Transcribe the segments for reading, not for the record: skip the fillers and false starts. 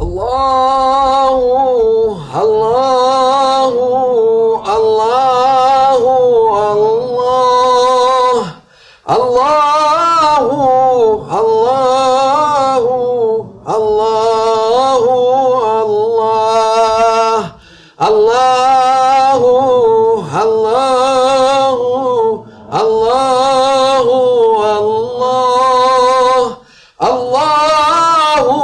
Allahu, Allahu, Allahu, Allah, Allahu, Allahu, Allahu, Allah, Allahu, Allahu, Allahu, Allah, Allahu,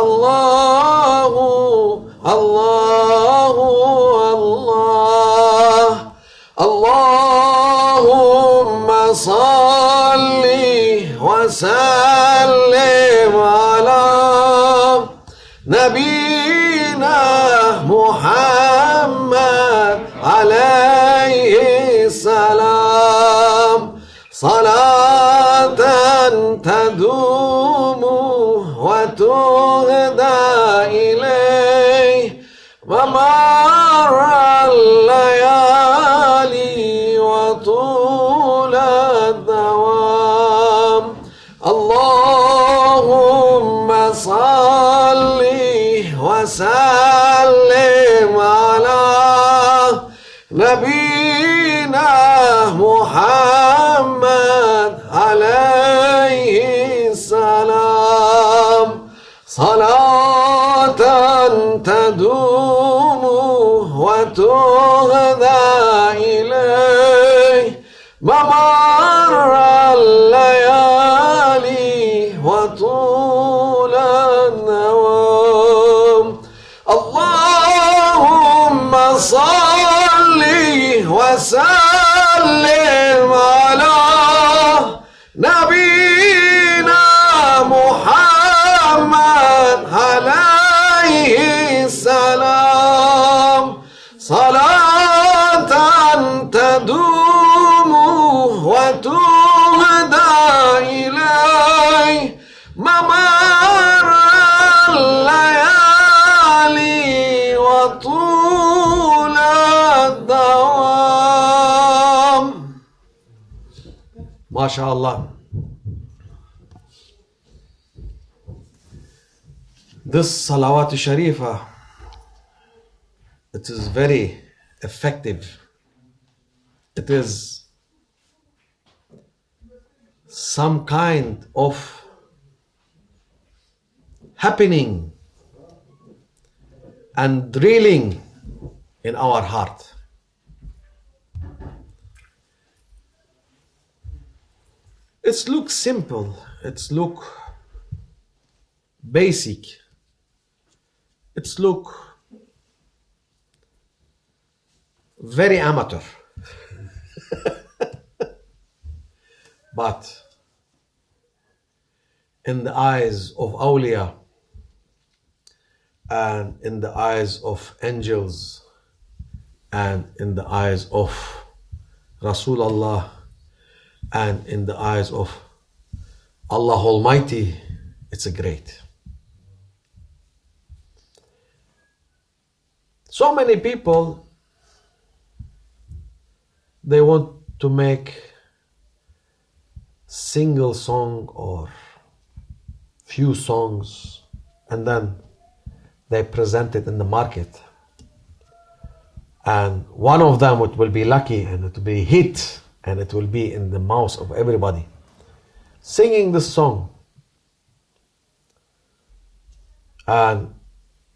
Allahu, Allahu, Allah. Allahumma salli wa sallim ala Nabina Muhammad alayhi salam. Salatan tadumu wa tuhda ilayh ومر الليالي وطول الدوام. اللهم صل وسلم على نبينا محمد عليه السلام. صلاة تدوم وتهدى إليه ممر الليالي وطول النوام. اللهم صل وسلم على نبينا محمد عليه السلام. صلاة تدوم وتهدى إليه ممر الليالي وطول الدوام. ما شاء الله. This Salawat Sharifa, it is very effective. It is some kind of happening and drilling in our heart. It looks simple, it looks basic, it looks very amateur. But in the eyes of awliya and in the eyes of angels and in the eyes of Rasulullah and in the eyes of Allah Almighty, it's a great. So many people, they want to make single song or few songs and then they present it in the market, and one of them it will be lucky and it will be hit and it will be in the mouth of everybody singing this song, and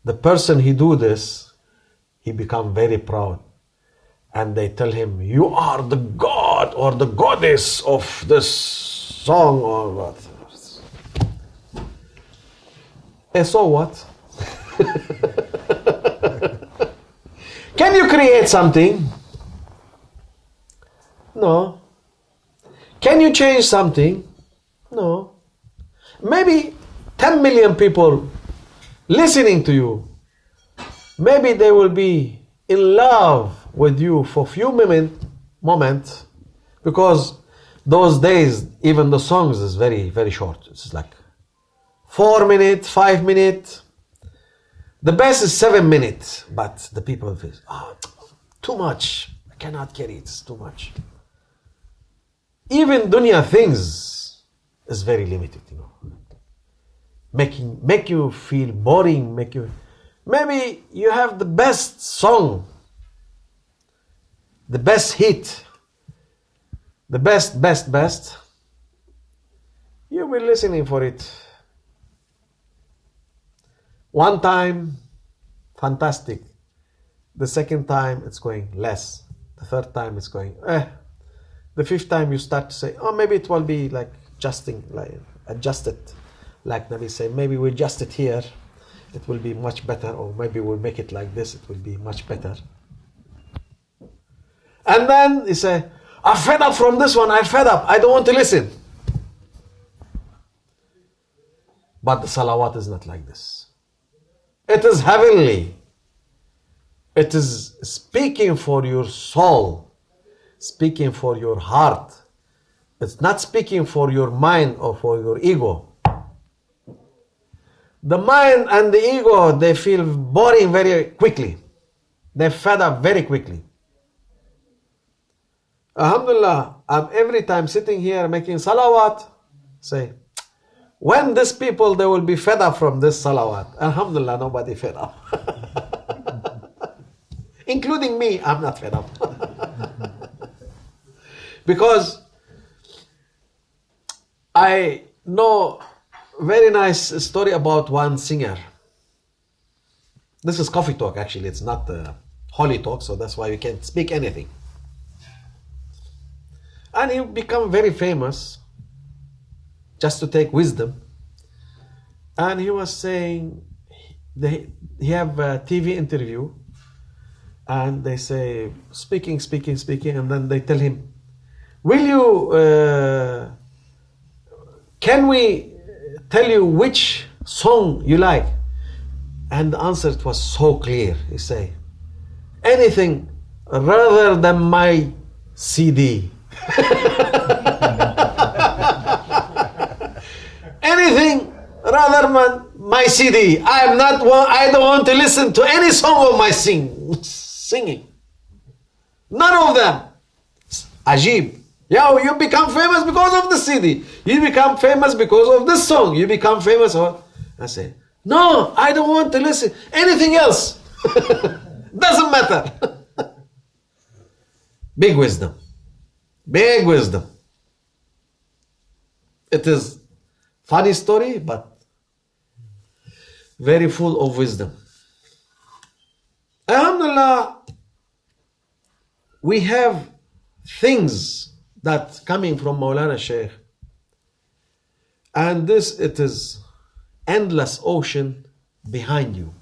the person he do this, he become very proud and they tell him, you are the god or the goddess of this song or what. So what? Can you create something? No. Can you change something? No. Maybe 10 million people listening to you, maybe they will be in love with you for few moments, because those days even the songs is very, very short. It's like 4 minutes, 5 minutes. The best is 7 minutes, but the people feel, too much. I cannot carry it. It's too much. Even dunya things is very limited, you know. make you feel boring, maybe you have the best song, the best hit, the best. You'll be listening for it. One time, fantastic. The second time, it's going less. The third time, it's going, The fifth time, you start to say, oh, maybe it will be like adjusted. Like Nabi say, maybe we adjust it here. It will be much better. Or maybe we'll make it like this. It will be much better. And then you say, I'm fed up from this one. I'm fed up. I don't want to listen. But the salawat is not like this. It is heavenly. It is speaking for your soul, speaking for your heart. It's not speaking for your mind or for your ego. The mind and the ego, they feel boring very quickly. They're fed up very quickly. Alhamdulillah, I'm every time sitting here making salawat, say, when these people, they will be fed up from this salawat. Alhamdulillah, nobody fed up. Including me, I'm not fed up. Because I know very nice story about one singer. This is coffee talk, actually. It's not holy talk, so that's why we can't speak anything. And he became very famous just to take wisdom. And he was saying, he have a TV interview, and they say, speaking, and then they tell him, will you, can we tell you which song you like? And the answer, it was so clear. He say, anything rather than my CD. Anything rather than my CD. I don't want to listen to any song of my singing. None of them. Ajib. Yo, you become famous because of the CD. You become famous because of this song. You become famous. I say, no, I don't want to listen. Anything else. Doesn't matter. Big wisdom. Big wisdom. It is funny story, but very full of wisdom. Alhamdulillah, we have things that coming from Maulana Shaykh, and this, it is endless ocean behind you.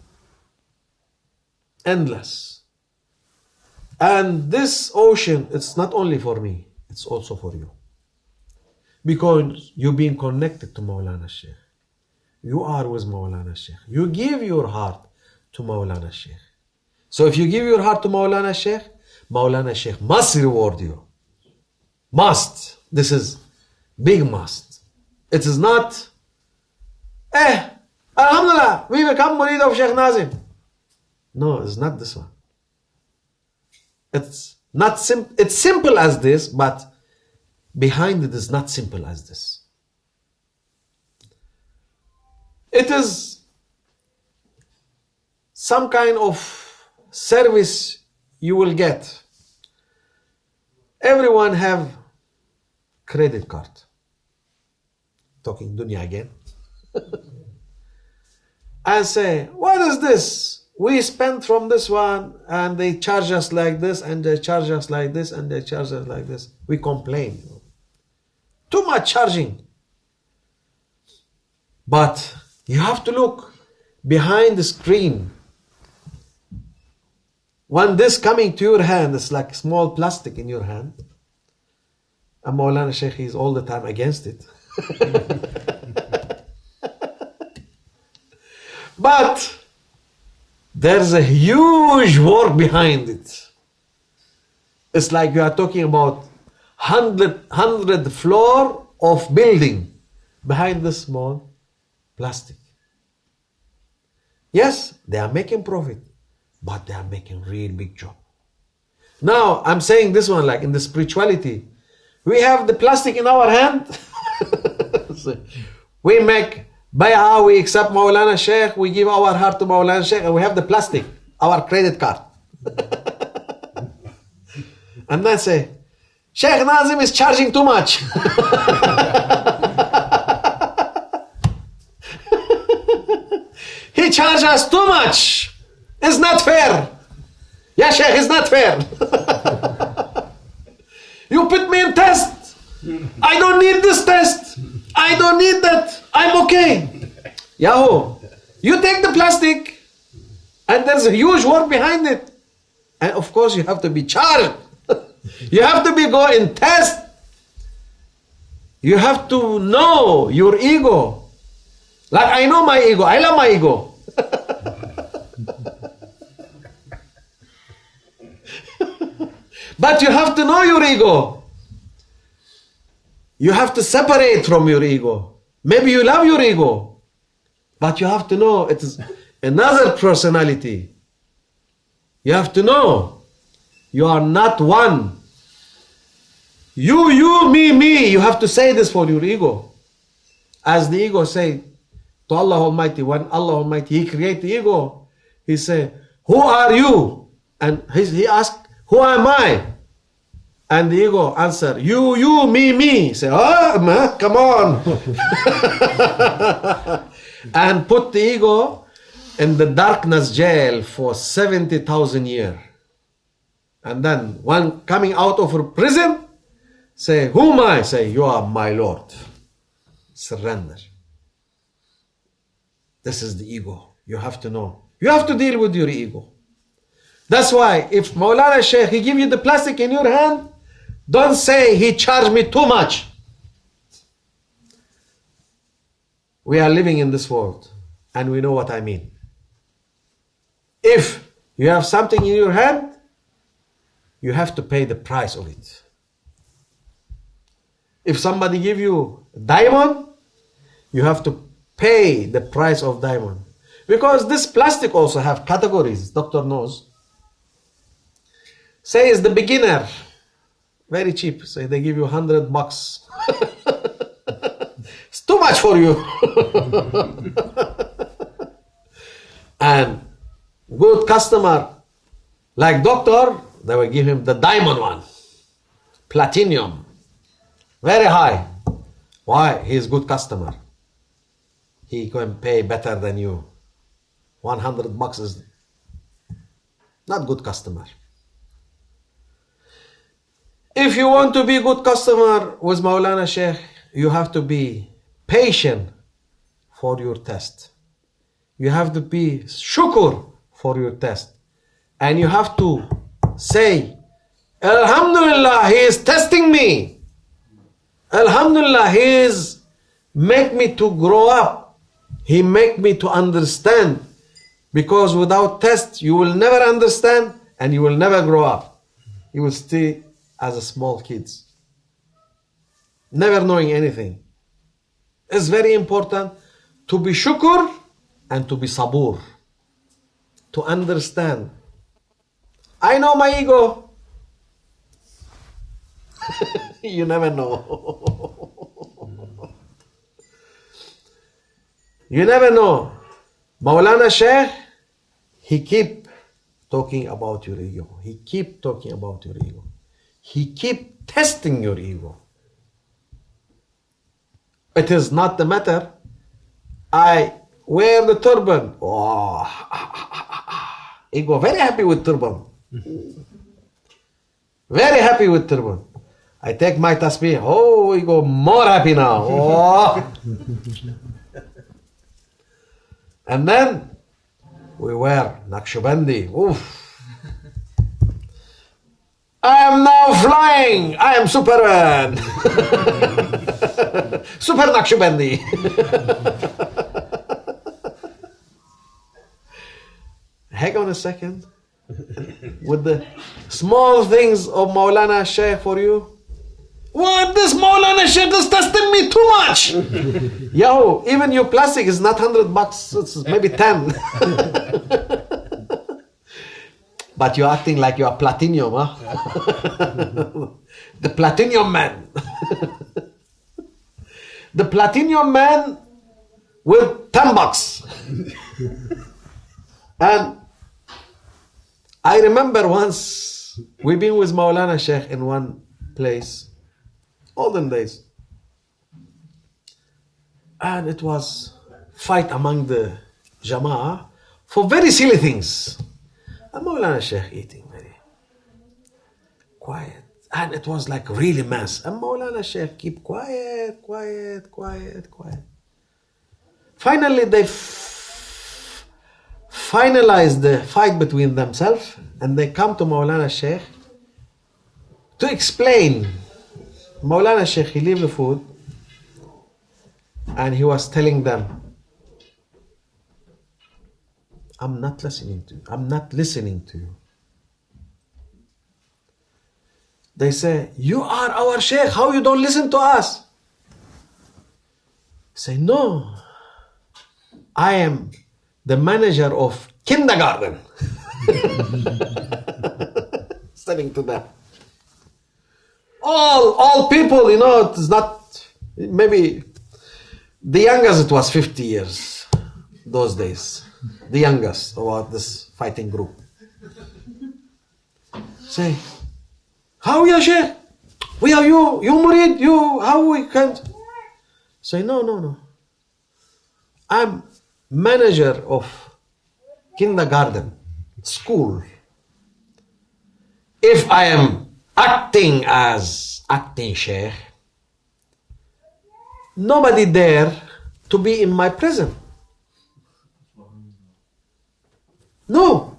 Endless. And this ocean, it's not only for me, it's also for you. Because you've been connected to Maulana Shaykh. You are with Maulana Shaykh. You give your heart to Maulana Shaykh. So if you give your heart to Maulana Shaykh must reward you. Must. This is big must. It is not, Alhamdulillah, we become murid of Shaykh Nazim. No, it's not this one. It's not it's simple as this, but behind it is not simple as this. It is some kind of service you will get. Everyone have credit card. Talking dunya again. And say, what is this? We spent from this one, and they charge us like this, and they charge us like this, and they charge us like this. We complain. Too much charging. But you have to look behind the screen. When this coming to your hand, it's like small plastic in your hand. And Maulana Shaykh is all the time against it. But there's a huge work behind it. It's like you are talking about 100 floor of building behind the small plastic. Yes, they are making profit, but they are making real big job. Now, I'm saying this one like in the spirituality. We have the plastic in our hand. So we make Bay'ah, we accept Maulana Sheikh, we give our heart to Maulana Sheikh, and we have the plastic, our credit card. And then say, Sheikh Nazim is charging too much. He charges us too much. It's not fair. Yeah, Sheikh, it's not fair. You put me in test. I don't need this test. I don't need that. I'm okay. Yahoo. You take the plastic and there's a huge work behind it. And of course you have to be charged. You have to be go in test. You have to know your ego. Like I know my ego. I love my ego. But you have to know your ego. You have to separate from your ego. Maybe you love your ego, but you have to know it is another personality. You have to know you are not one. You, me. You have to say this for your ego. As the ego say to Allah Almighty, when Allah Almighty, He create the ego, He say, who are you? And He asked, who am I? And the ego answer, you, me. Say, oh, man, come on. And put the ego in the darkness jail for 70,000 years. And then when coming out of prison, say, who am I? Say, you are my Lord. Surrender. This is the ego. You have to know. You have to deal with your ego. That's why if Maulana Sheikh, he give you the plastic in your hand, don't say he charged me too much. We are living in this world and we know what I mean. If you have something in your hand, you have to pay the price of it. If somebody give you diamond, you have to pay the price of diamond. Because this plastic also have categories, doctor knows. Say it's the beginner, very cheap. Say they give you $100. It's too much for you. And good customer, like doctor, they will give him the diamond one, platinum, very high. Why? He is good customer. He can pay better than you. $100 is not good customer. If you want to be good customer with Maulana Sheikh, you have to be patient for your test. You have to be shukr for your test. And you have to say, Alhamdulillah, he is testing me. Alhamdulillah, he is make me to grow up. He make me to understand. Because without test, you will never understand and you will never grow up. You will stay as a small kids, never knowing anything. It's very important to be shukr and to be sabur, to understand. I know my ego. You never know. You never know. Maulana Sheikh, he keep talking about your ego. He keep talking about your ego. He keep testing your ego. It is not the matter. I wear the turban. Oh, ego very happy with turban. Very happy with turban. I take my tasbih. Oh, ego more happy now. Oh. And then we wear Naqshbandi. Oof. I am now flying. I am Superman. Super Naqshbandi. Hang on a second. With the small things of Maulana Sheikh for you. What? This Maulana Sheikh is testing me too much. Yo, even your plastic is not $100. It's maybe 10. But you're acting like you're platinum, huh? The platinum man. The platinum man with $10. And I remember once we've been with Maulana Sheikh in one place, olden days, and it was fight among the Jama'ah for very silly things. And Maulana Sheikh eating very quiet. And it was like really mess. And Maulana Sheikh keep quiet. Finally, they finalized the fight between themselves, and they come to Maulana Sheikh to explain. Maulana Sheikh, he leave the food, and he was telling them, I'm not listening to you. I'm not listening to you. They say, you are our Sheikh, how you don't listen to us? Say, no, I am the manager of kindergarten. Telling to them. All people, it's not, maybe the youngest it was 50 years, those days. The youngest about this fighting group. Say, how ya Sheikh? We are you Murid, how we can't? Say, no. I'm manager of kindergarten, school. If I am acting Sheikh, nobody dare to be in my prison. No.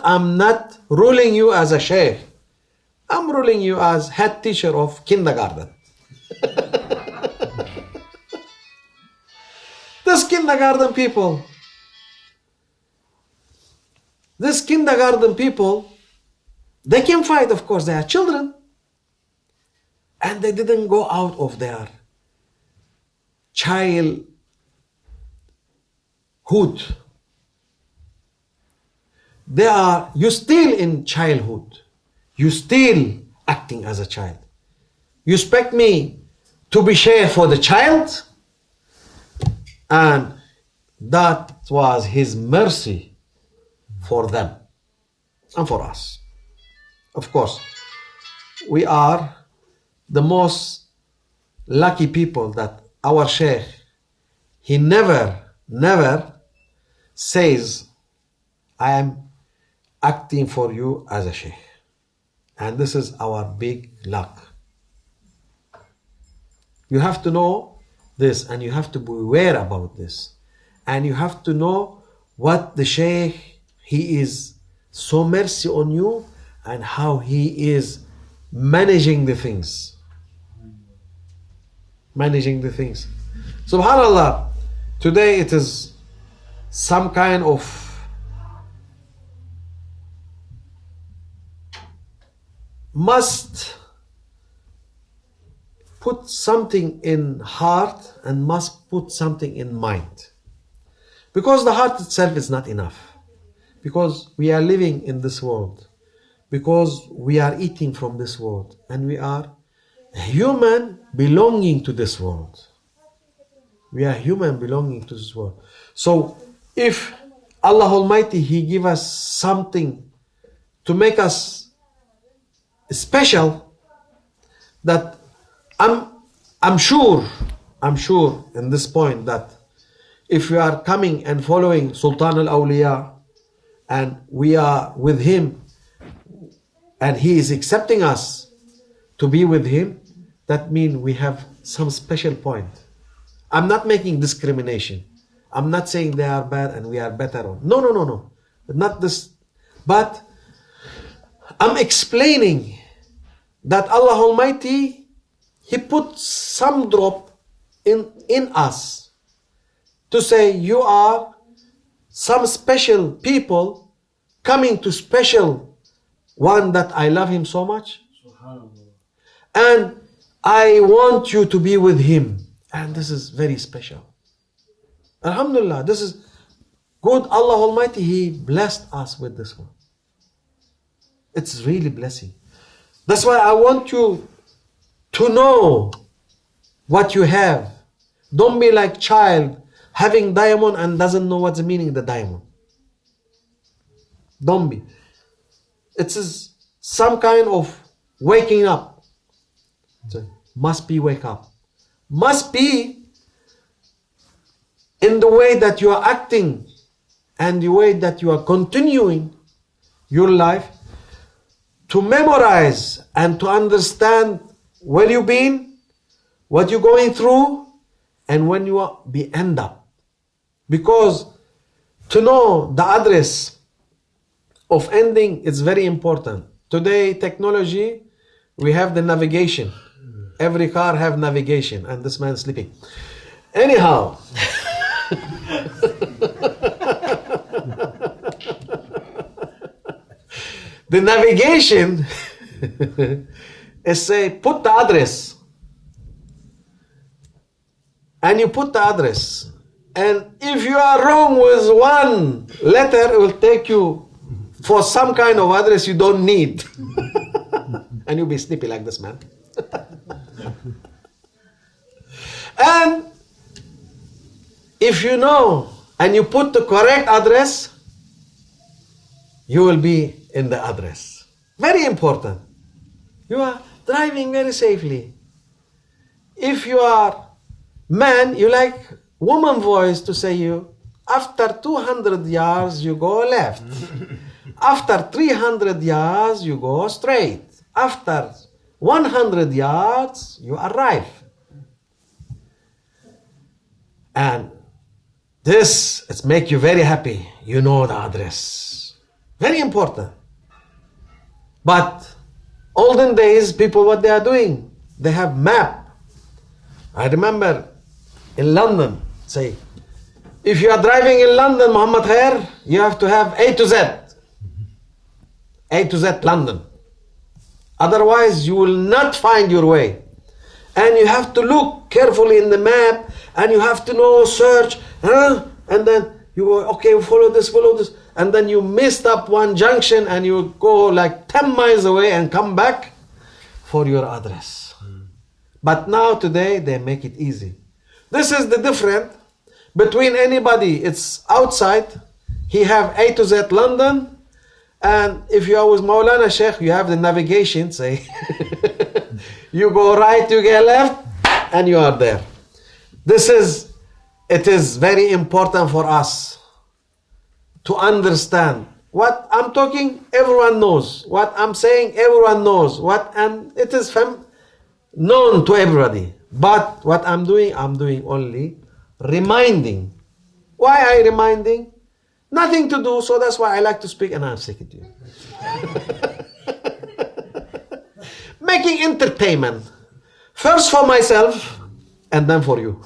I'm not ruling you as a Sheikh. I'm ruling you as head teacher of kindergarten. This kindergarten people, they can fight, of course, they are children. And they didn't go out of their childhood. You still in childhood. You still acting as a child. You expect me to be Sheikh for the child? And that was his mercy for them and for us. Of course, we are the most lucky people that our Sheikh, he never says, I am acting for you as a Sheikh. And this is our big luck. You have to know this, and you have to be aware about this. And you have to know what the Sheikh, he is so mercy on you, and how he is managing the things. Subhanallah, today it is some kind of must put something in heart and must put something in mind. Because the heart itself is not enough. Because we are living in this world. Because we are eating from this world. And we are human belonging to this world. We are human belonging to this world. So if Allah Almighty, He give us something to make us special, that I'm sure in this point that if we are coming and following Sultan al-Awliya and we are with him and he is accepting us to be with him, that means we have some special point. I'm not making discrimination. I'm not saying they are bad and we are better. No. Not this. But I'm explaining that Allah Almighty, He put some drop in us to say you are some special people coming to special one that I love him so much. And I want you to be with him. And this is very special. Alhamdulillah, this is good. Allah Almighty, He blessed us with this one. It's really blessing. That's why I want you to know what you have Don't be like child having diamond and doesn't know what's the meaning of the diamond. Don't be. It is some kind of waking up. So, must be wake up. Must be in the way that you are acting and the way that you are continuing your life to memorize and to understand where you've been, what you're going through, and when you are be end up. Because to know the address of ending is very important. Today, technology, we have the navigation. Every car have navigation, and this man is sleeping. Anyhow, the navigation is say put the address, and you put the address, and if you are wrong with one letter, it will take you for some kind of address you don't need. And you'll be sleepy like this man. And if you know and you put the correct address, you will be in the address. Very important. You are driving very safely. If you are man, you like woman voice to say you, after 200 yards you go left. After 300 yards you go straight. After 100 yards you arrive. And this, it make you very happy. You know the address. Very important. But olden days, people, what they are doing, they have map. I remember in London, say, if you are driving in London, Muhammad Khair, you have to have A to Z. A to Z London. Otherwise, you will not find your way. And you have to look carefully in the map, and you have to know, search, and then you go, okay, follow this, and then you missed up one junction, and you go like 10 miles away and come back for your address. But now, today, they make it easy. This is the difference between anybody, it's outside, he have A to Z London, and if you are with Maulana Sheikh, you have the navigation, say, you go right, you get left, and you are there. It is very important for us to understand what I'm talking, everyone knows. What I'm saying, everyone knows. And it is known to everybody. But what I'm doing only reminding. Why I reminding? Nothing to do, so that's why I like to speak and I'm speaking to you. Making entertainment. First for myself and then for you.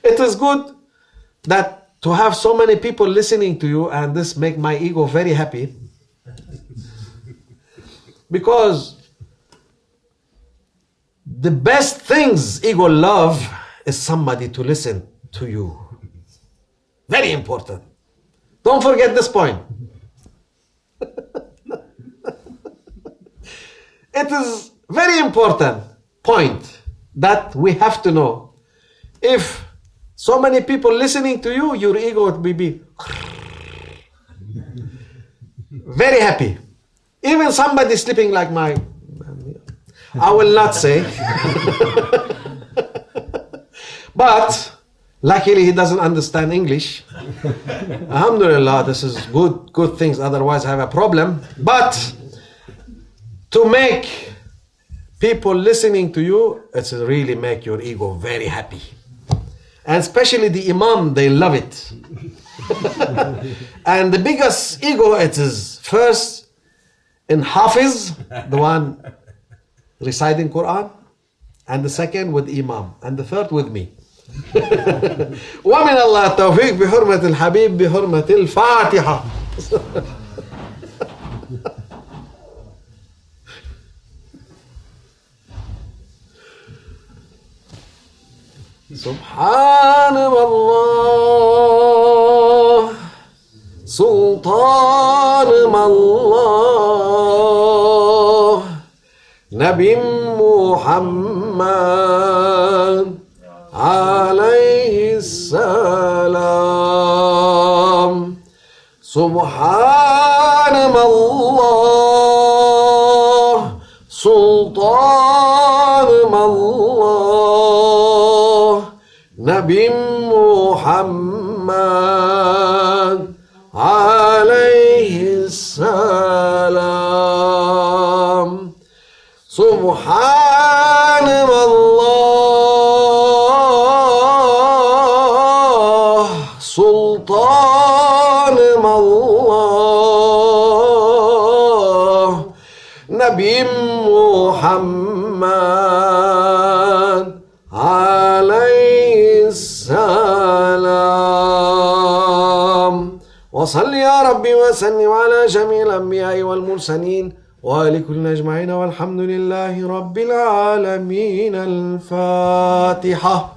It is good that to have so many people listening to you, and this make my ego very happy. Because the best things ego love is somebody to listen to you. Very important. Don't forget this point. It is very important point that we have to know. If so many people listening to you, your ego will be very happy. Even somebody sleeping like my, I will not say. But luckily he doesn't understand English. Alhamdulillah, this is good things, otherwise I have a problem. But to make people listening to you, it's really make your ego very happy. And especially the Imam, they love it. And the biggest ego, it is first in Hafiz, the one reciting Quran, and the second with Imam, and the third with me. ومن الله التوفيق بحرمة الحبيب بحرمة الفاتحة. سبحان الله سلطان الله Nabi Muhammad alaihi salam. Subhanallah, Sultanallah, Nabi Muhammad alaihi salam. Subhanallah, Sultanallah, Nabi Muhammad alaihi salam. وصل يا ربي وسلم على جميع الأنبياء والمرسلين ولكل أجمعين والحمد لله رب العالمين. الفاتحة.